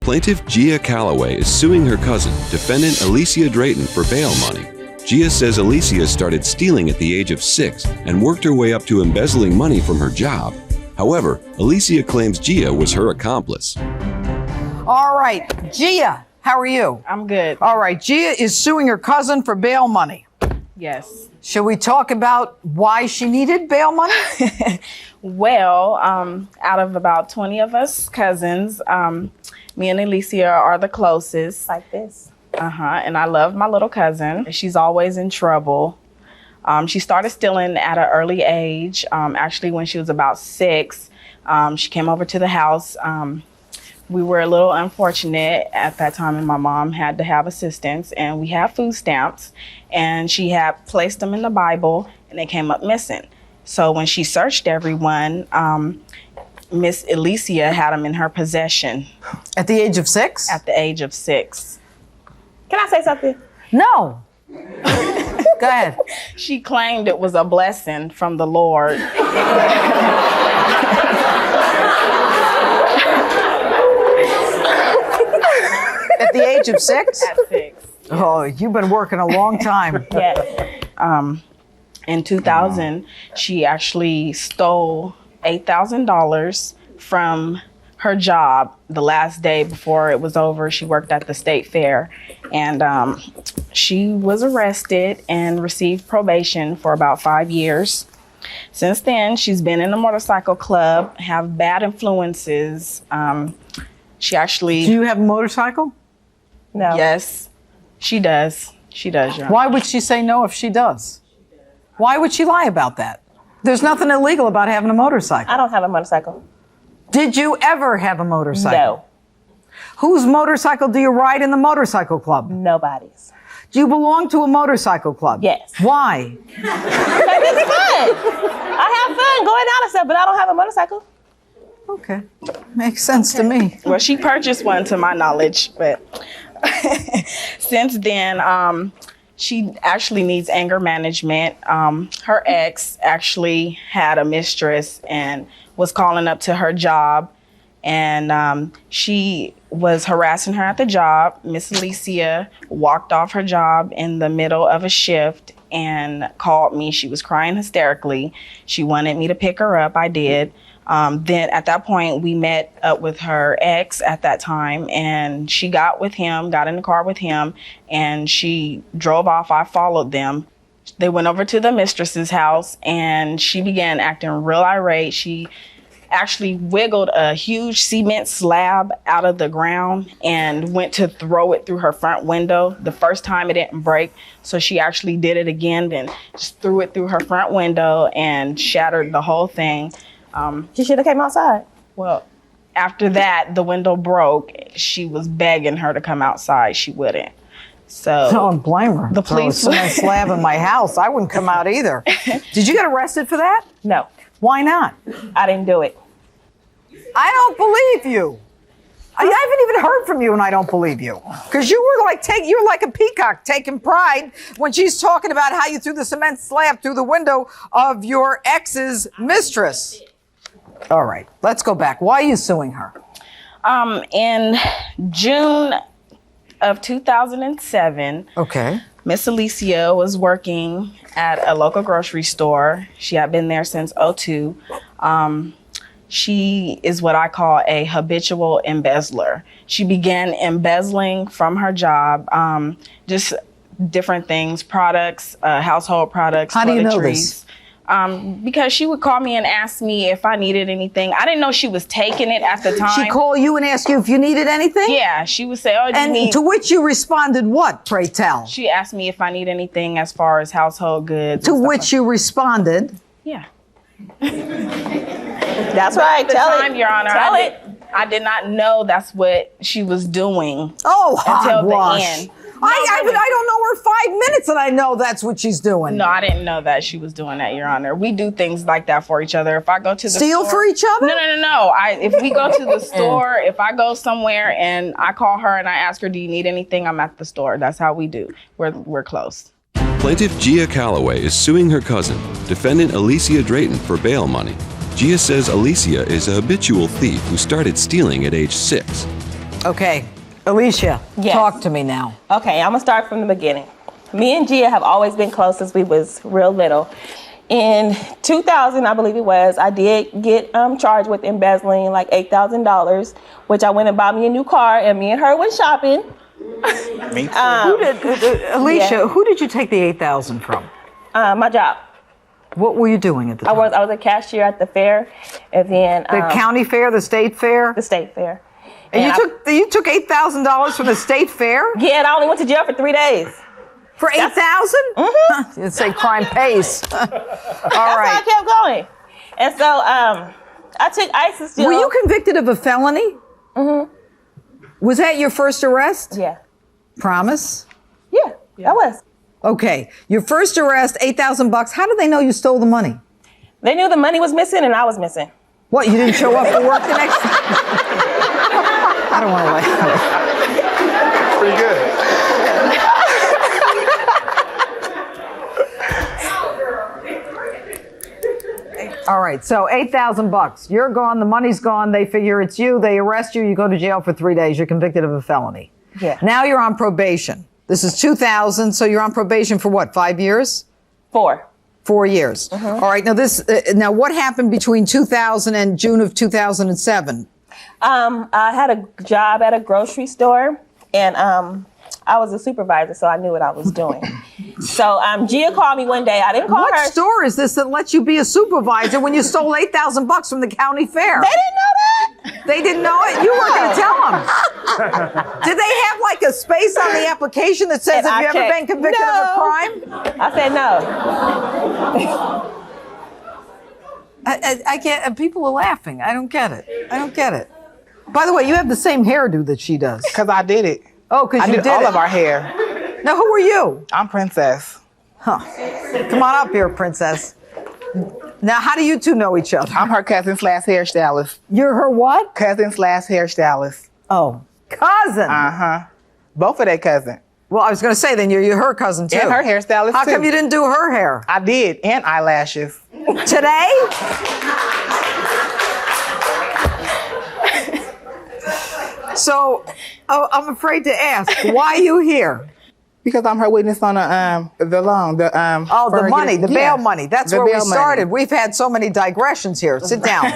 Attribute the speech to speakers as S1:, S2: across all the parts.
S1: Plaintiff Gia Calloway is suing her cousin, Defendant Alicia Drayton, for bail money. Gia says Alicia started stealing at the age of 6 and worked her way up to embezzling money from her job. However, Alicia claims Gia was her accomplice.
S2: All right, Gia, how are you?
S3: I'm good.
S2: All right, Gia is suing her cousin for bail money.
S3: Yes.
S2: Should we talk about why she needed bail money?
S3: Well, out of about 20 of us cousins, me and Alicia are the closest.
S4: Like this.
S3: And I love my little cousin. She's always in trouble. She started stealing at an early age. Actually, when she was about 6, she came over to the house. We were a little unfortunate at that time, and my mom had to have assistance, and we had food stamps, and she had placed them in the Bible, and they came up missing. So when she searched everyone, Miss Alicia had them in her possession.
S2: At the age of 6?
S3: At the age of 6.
S4: Can I say something?
S2: No. Go ahead.
S3: She claimed it was a blessing from the Lord.
S2: At the age of 6?
S3: At 6.
S2: Oh, you've been working a long time.
S3: Yeah. In 2000, she actually stole $8,000 from her job. The last day before it was over, she worked at the state fair, and she was arrested and received probation for about 5 years. Since then, she's been in the motorcycle club, have bad influences. She actually...
S2: Do you have a motorcycle?
S4: No.
S3: Yes, she does. She does, Your Honor.
S2: Why would she say no if she does? Why would she lie about that? There's nothing illegal about having a motorcycle.
S4: I don't have a motorcycle.
S2: Did you ever have a motorcycle?
S4: No.
S2: Whose motorcycle do you ride in the motorcycle club?
S4: Nobody's.
S2: Do you belong to a motorcycle club?
S4: Yes.
S2: Why?
S4: Because it's fun. I have fun going out and stuff, but I don't have a motorcycle.
S2: Okay. Makes sense to me.
S3: Well, she purchased one to my knowledge, but since then, she actually needs anger management. Her ex actually had a mistress and was calling up to her job, and she was harassing her at the job. Miss Alicia walked off her job in the middle of a shift and called me. She was crying hysterically. She wanted me to pick her up. I did. Then at that point, we met up with her ex at that time, and she got in the car with him, and she drove off. I followed them. They went over to the mistress's house, and she began acting real irate. She actually wiggled a huge cement slab out of the ground and went to throw it through her front window. The first time it didn't break, so she actually did it again, then just threw it through her front window and shattered the whole thing.
S4: She should have came outside.
S3: Well, after that, the window broke. She was begging her to come outside. She wouldn't. So
S2: Don't blame her.
S3: The police
S2: Throw a cement slab in my house. I wouldn't come out either. Did you get arrested for that?
S4: No,
S2: Why not?
S4: I didn't do it.
S2: I don't believe you. I haven't even heard from you, and I don't believe you. Because you're like a peacock taking pride when she's talking about how you threw the cement slab through the window of your ex's mistress. All right, let's go back. Why are you suing her?
S3: In June of 2007,
S2: Okay.
S3: Miss Alicia was working at a local grocery store. She had been there since 2002. She is what I call a habitual embezzler. She began embezzling from her job, just different things, products, household products,
S2: How do you know
S3: toiletries.
S2: this?
S3: Because she would call me and ask me if I needed anything. I didn't know she was taking it at the time.
S2: She called you and asked you if you needed anything?
S3: Yeah, she would say, "Oh, do you
S2: And
S3: need?"
S2: to which you responded what, pray tell?
S3: She asked me if I need anything as far as household goods.
S2: To
S3: and stuff
S2: which you responded,
S3: yeah.
S4: That's right.
S3: At the
S4: Tell
S3: time,
S4: it.
S3: Your Honor,
S4: Tell
S3: I did not know that's what she was doing.
S2: oh,
S3: Until the
S2: hogwash.
S3: end.
S2: I don't know her 5 minutes and I know that's what she's doing.
S3: No, I didn't know that she was doing that, Your Honor. We do things like that for each other. If I go to the
S2: Steal
S3: store,
S2: for each other?
S3: No. If we go to the store, if I go somewhere and I call her and I ask her, "Do you need anything?" I'm at the store. That's how we do. We're close.
S1: Plaintiff Gia Calloway is suing her cousin, Defendant Alicia Drayton, for bail money. Gia says Alicia is a habitual thief who started stealing at age 6.
S2: Okay, Alicia,
S4: Yes.
S2: talk to me now.
S4: Okay, I'm gonna start from the beginning. Me and Gia have always been close since we was real little. In 2000, I believe it was, I did get charged with embezzling like $8,000, which I went and bought me a new car, and me and her went shopping.
S5: Me too.
S2: Alicia,
S4: Yeah.
S2: who did you take the $8,000 from?
S4: My job.
S2: What were you doing at the
S4: I
S2: time?
S4: was a cashier at the fair, and then
S2: The county fair, the state fair?
S4: the state fair.
S2: And
S4: I-
S2: you took $8,000 from the state fair?
S4: Yeah, and I only went to jail for 3 days.
S2: For 8,000?
S4: Mm-hmm.
S2: You'd say crime pays. All
S4: That's how I
S2: right.
S4: kept going. And so I took ISIS jail.
S2: Were you convicted of a felony? Mm-hmm. Was that your first arrest?
S4: Yeah.
S2: Promise?
S4: Yeah, I was.
S2: Okay. Your first arrest, $8,000. How did they know you stole the money?
S4: They knew the money was missing and I was missing.
S2: What, you didn't show up for work the next day? I don't want to laugh.
S5: Pretty good.
S2: All right, so $8,000. You're gone, the money's gone, they figure it's you, they arrest you, you go to jail for 3 days, you're convicted of a felony.
S4: Yeah.
S2: Now you're on probation. This is 2000, so you're on probation for what, 5 years?
S4: 4.
S2: 4 years. All right, now what happened between 2000 and June of 2007?
S4: I had a job at a grocery store, and I was a supervisor, so I knew what I was doing. So Gia called me one day. I didn't call
S2: What
S4: her.
S2: store is this that lets you be a supervisor when you stole $8,000 from the county fair?
S4: They didn't know that.
S2: They didn't know it? You weren't going to tell them. Did they have like a space on the application that says,
S4: And
S2: have you
S4: I
S2: ever been
S4: checked.
S2: convicted of a
S4: No.
S2: crime?
S4: I said no.
S2: I can't, people are laughing. I don't get it. By the way, you have the same hairdo that she does.
S5: Because I did it.
S2: Oh, because
S5: I
S2: you
S5: did
S2: did
S5: all
S2: it.
S5: of our hair.
S2: Now, who are you?
S5: I'm Princess.
S2: Come on up here, princess. Now, how do you two know each other?
S5: I'm her cousin / hairstylist.
S2: You're her what?
S5: Cousin / hairstylist.
S2: Oh, cousin.
S5: Both of their cousin.
S2: Well, I was going to say, then you're her cousin, too.
S5: And her hairstylist,
S2: How
S5: too.
S2: come you didn't do her hair?
S5: I did. And eyelashes.
S2: Today? So, I'm afraid to ask, why are you here?
S5: Because I'm her witness on the loan.
S2: The
S5: for her
S2: money, the
S5: getting-
S2: bail
S5: yeah,
S2: money. That's
S5: the
S2: where we
S5: bail money.
S2: started. We've had so many digressions here. Sit down.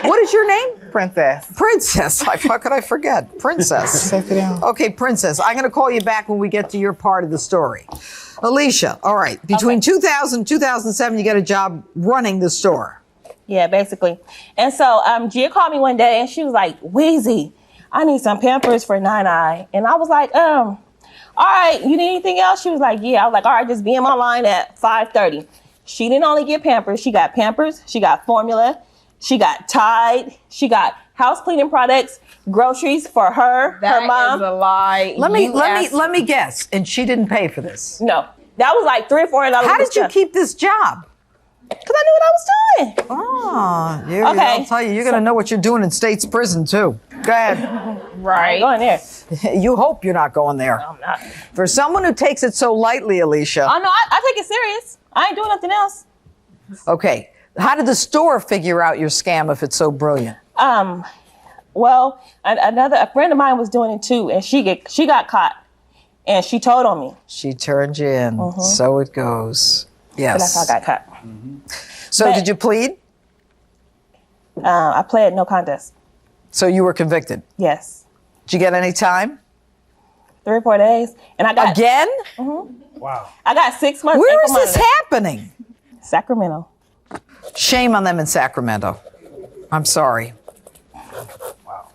S2: What is your name?
S5: Princess.
S2: Princess. How could I forget? Princess.
S5: Sit down.
S2: Okay, Princess. I'm going to call you back when we get to your part of the story. Alicia, all right. Between 2000 and 2007, you got a job running the store.
S4: Yeah, basically. And so Gia called me one day and she was like, Weezy, I need some Pampers for Nine-Eye. And I was like, all right, you need anything else? She was like, yeah. I was like, all right, just be in my line at 5:30. She didn't only get Pampers. She got Pampers. She got formula. She got Tide. She got house cleaning products, groceries for her, her mom.
S3: That is a lie.
S2: Let me guess. And she didn't pay for this.
S4: No, that was like $300 or $400.
S2: How did you keep this job?
S4: Because I knew what I was doing.
S2: Oh,
S4: Okay.
S2: I'll tell you, you're going to know what you're doing in state's prison, too. Go ahead.
S4: Right. Go in there.
S2: You hope you're not going there.
S4: I'm not.
S2: For someone who takes it so lightly, Alicia.
S4: Oh, no, I take it serious. I ain't doing nothing else.
S2: Okay. How did the store figure out your scam if it's so brilliant?
S4: Well, a friend of mine was doing it too, and she got caught, and she told on me.
S2: She turned you in. So it goes.
S4: So
S2: Yes.
S4: that's how I got caught.
S2: So
S4: But-
S2: did you plead?
S4: I pled no contest.
S2: So you were convicted.
S4: Yes.
S2: Did you get any time?
S4: 3 or 4 days, and I got
S2: Again?
S4: I got 6 months.
S2: Where is
S4: ankle
S2: this
S4: monitor.
S2: happening?
S4: Sacramento.
S2: Shame on them in Sacramento. I'm sorry.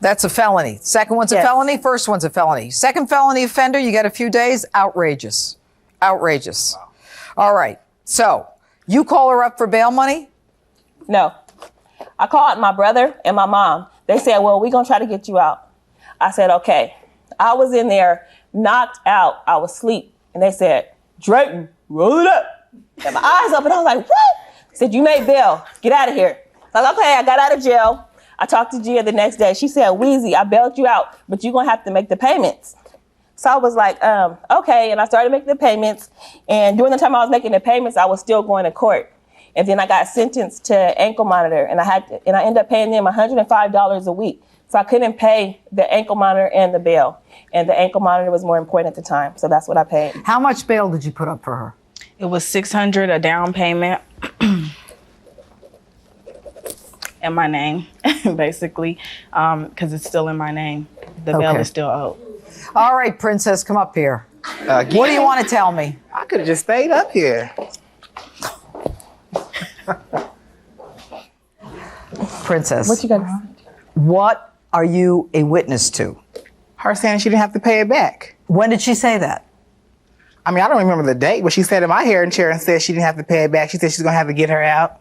S2: That's a felony. Second one's a
S4: Yes.
S2: felony. First one's a felony. Second felony offender, you get a few days. Outrageous. Outrageous. All right. So you call her up for bail money?
S4: No, I called my brother and my mom. They said, "Well, we're gonna try to get you out." I said, "Okay." I was in there, knocked out. I was asleep, and they said, "Drayton, roll it up." And my eyes open. I was like, "What?" They said, "You made bail. Get out of here." I was like, "Okay." I got out of jail. I talked to Gia the next day. She said, "Weezy, I bailed you out, but you're gonna have to make the payments." So I was like, okay. And I started making the payments. And during the time I was making the payments, I was still going to court. And then I got sentenced to ankle monitor, and I ended up paying them $105 a week So I couldn't pay the ankle monitor and the bail. And the ankle monitor was more important at the time. So that's what I paid.
S2: How much bail did you put up for her?
S3: It was $600 a down payment. In my name, basically, because it's still in my name. The bail
S2: Okay.
S3: is still owed.
S2: All right, Princess, come up here.
S5: Again?
S2: What do you want to tell me?
S5: I could have just stayed up here.
S2: Princess,
S4: What you got to say?
S2: what are you a witness to?
S5: Her saying she didn't have to pay it back.
S2: When did she say that?
S5: I mean, I don't remember the date, but she said in my hearing chair and said she didn't have to pay it back. She said she's going to have to get her out.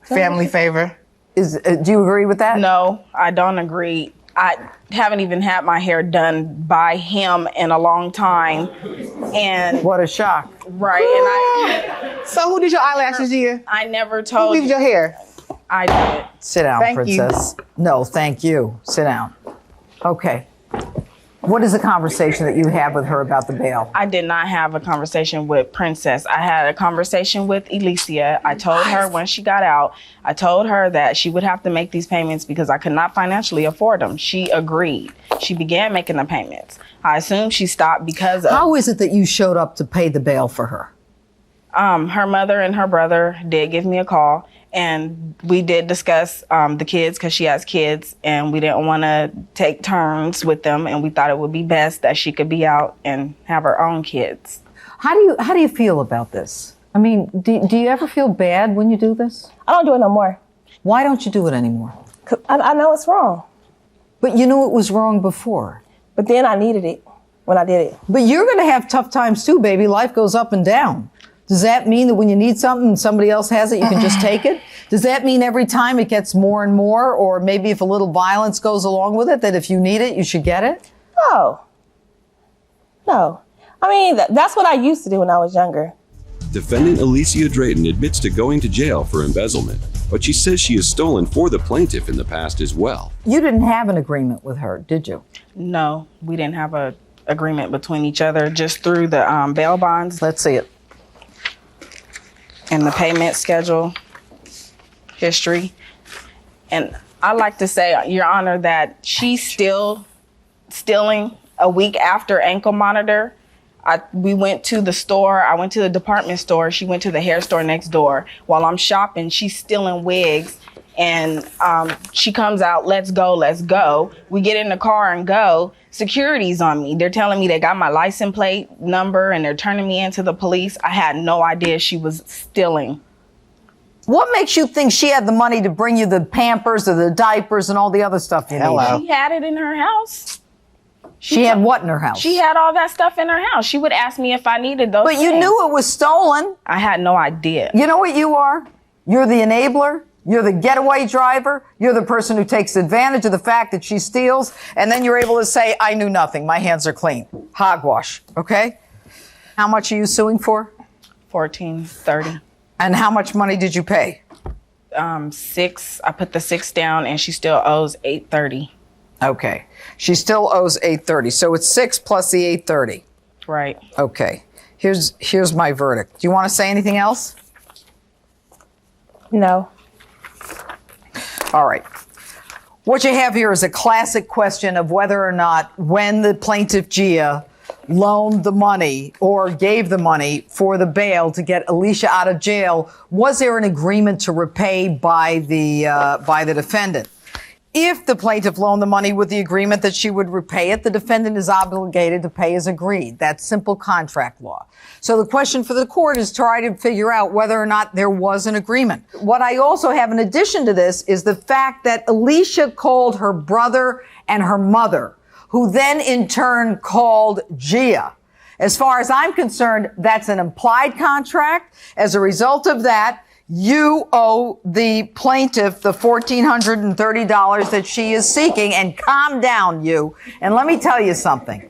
S5: Family favor.
S2: Do you agree with that?
S3: No, I don't agree. I haven't even had my hair done by him in a long time. And
S2: What a shock.
S3: right, and
S5: So who did your eyelashes, Gia?
S3: I never
S5: Who
S3: told
S5: did
S3: you.
S5: your hair?
S3: I did.
S2: Sit down,
S5: Thank you.
S2: Princess. No, thank you. Sit down. Okay. What is the conversation that you have with her about the bail?
S3: I did not have a conversation with Princess. I had a conversation with Alicia. I told her when she got out, I told her that she would have to make these payments because I could not financially afford them. She agreed. She began making the payments. I assume she stopped because of
S2: How is it that you showed up to pay the bail for her?
S3: her mother and her brother did give me a call, and we did discuss the kids because she has kids, and we didn't want to take turns with them, and we thought it would be best that she could be out and have her own kids.
S2: How do you feel about this? I mean, do you ever feel bad when you do this?
S4: I don't do it no more.
S2: Why don't you do it anymore?
S4: 'Cause I know it's wrong.
S2: But you knew it was wrong before.
S4: But then I needed it when I did it.
S2: But you're going to have tough times too, baby. Life goes up and down. Does that mean that when you need something and somebody else has it, you can just take it? Does that mean every time it gets more and more, or maybe if a little violence goes along with it, that if you need it, you should get it?
S4: No. No. I mean, that's what I used to do when I was younger.
S1: Defendant Alicia Drayton admits to going to jail for embezzlement, but she says she has stolen for the plaintiff in the past as well.
S2: You didn't have an agreement with her, did you?
S3: No, we didn't have a agreement between each other, just through the bail bonds
S2: Let's see it.
S3: and the payment schedule history. And I like to say, Your Honor, that she's still stealing a week after ankle monitor. We went to the store. I went to the department store. She went to the hair store next door. While I'm shopping, she's stealing wigs. And she comes out, let's go, let's go. We get in the car and go. Security's on me. They're telling me they got my license plate number and they're turning me into the police. I had no idea she was stealing.
S2: What makes you think she had the money to bring you the Pampers or the diapers and all the other stuff you
S5: Hello.
S2: needed?
S3: She had it in her house.
S2: She had what in her house?
S3: She had all that stuff in her house. She would ask me if I needed those
S2: But you
S3: things.
S2: knew it was stolen.
S3: I had no idea.
S2: You know what you are? You're the enabler. You're the getaway driver. You're the person who takes advantage of the fact that she steals. And then you're able to say, I knew nothing. My hands are clean. Hogwash. Okay? How much are you suing for?
S3: $14.30.
S2: And how much money did you pay?
S3: 6. I put the 6 down, and she still owes $8.30.
S2: Okay. She still owes $830. So it's 6 plus the $830.
S3: Right.
S2: Okay. Here's my verdict. Do you want to say anything else?
S4: No.
S2: All right. What you have here is a classic question of whether or not when the plaintiff Gia loaned the money or gave the money for the bail to get Alicia out of jail, was there an agreement to repay by the defendant? If the plaintiff loaned the money with the agreement that she would repay it, the defendant is obligated to pay as agreed. That's simple contract law. So the question for the court is try to figure out whether or not there was an agreement. What I also have in addition to this is the fact that Alicia called her brother and her mother, who then in turn called Gia. As far as I'm concerned, that's an implied contract. As a result of that, you owe the plaintiff the $1,430 that she is seeking. And calm down, you. And let me tell you something.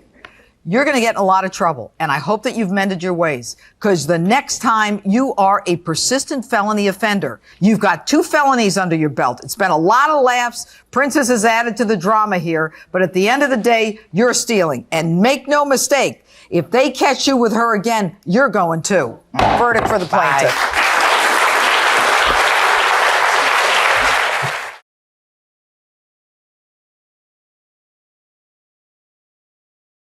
S2: You're going to get in a lot of trouble. And I hope that you've mended your ways. Because the next time you are a persistent felony offender, you've got 2 felonies under your belt. It's been a lot of laughs. Princess has added to the drama here. But at the end of the day, you're stealing. And make no mistake, if they catch you with her again, you're going too. Verdict for the plaintiff.
S5: Bye.